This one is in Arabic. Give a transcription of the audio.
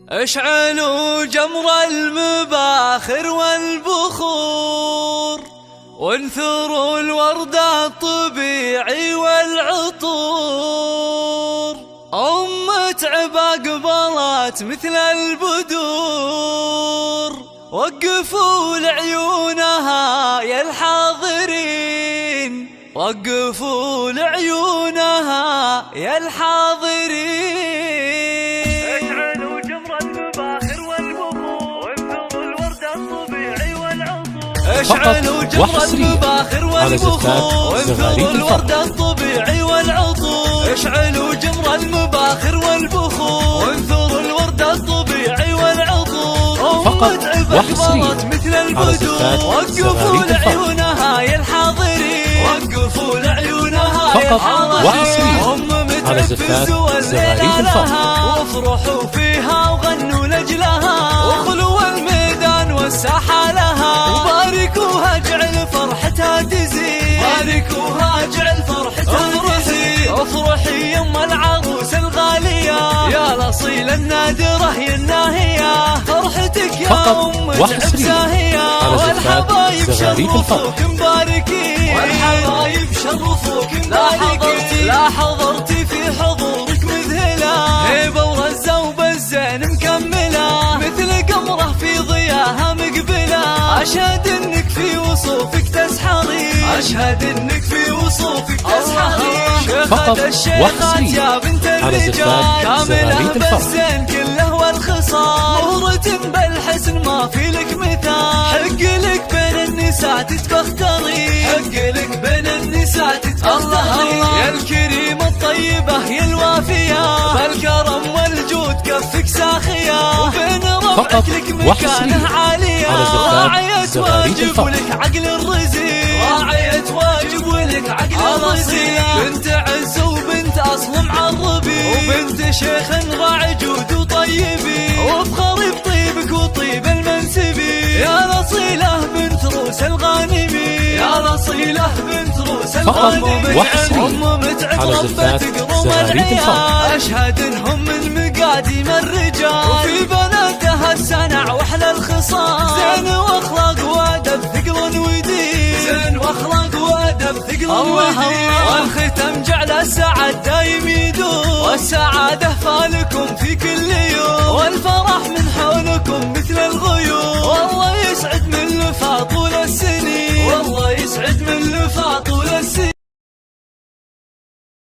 اشعلوا جمر المباخر والبخور، وانثروا الورد الطبيعي والعطور. أمة عبا قبلت مثل البدور، وقفوا لعيونها يا الحاضرين، وقفوا لعيونها يا الحاضرين. اشعلوا جمر المباخر والبخور، وانثروا الورد الطبيعي والعطور. اشعلوا جمر المباخر والبخور، وانثروا الورد الطبيعي والعطور. اشعلوا جمر المباخر والبخور، وانثروا الورد الطبيعي والعطور. فقط وحصريا مثل البدور، وقفوا لعيونها يا الحاضرين، وقفوا لعيونها فقط وحصريا على زفات زغاريد الفرح. وافرحوا فيها وغنوا لجلها، وخلوا الميدان والساحة لها، وباركوها اجعل فرحتها تزيد، باركوها اجعل فرحتها تزيد. افرحي يم العروس الغالية يا الأصيلة النادرة يا الناهية، فرحتك يا أم العبساهية، والحبايب شرفوك مباركين، والحبايب شرفوك مباركين. لا حضرتي في حضورك مذهلة، هيبة ورزة وبزين مكملة، مثل قمرة في ضياها مقبلة. أشهد انك في وصوفك تسحرين، أشهد انك في وصوفك تسحرين. فقط الشيخات يا بنت الرجال، كاملة بالزين كله والخصال، مهرة بالحسن ما في لك مثال. حق لك بين النساء تتفختري، حق لك بين النساء تتفختري. يا الكريمة الطيبة يا الوافية، بالكرم والجود كفك ساخية، وبين ربعك لك مكانه عالية. راعية واجب ولك عقل الرزيق، راعية واجب ولك عقل الرزيق. بنت عز وبنت أصل معربي، وبنت شيخ راعي جود وطيبي، وافخري بطيبك وطيب المنسبي. يا الأصيلة بنت روس الغانمي، يا الأصيلة بنت روس الغانمي. أم متعب ربة تقرم العيال، أشهد إنهم من مقاديم الرجال، وفي بناتها السنع وأحلى الخصال. زين وأخلاق وأدب ثقل ودين، زين وأخلاق وأدب ثقل ودين. والختم جعل السعد دايم يدوم، والسعادة فالكم في كل يوم، والفرح من حولكم مثل الغيوم. والله يسعد من لفا طول السنين، والله يسعد من لفا طول السنين.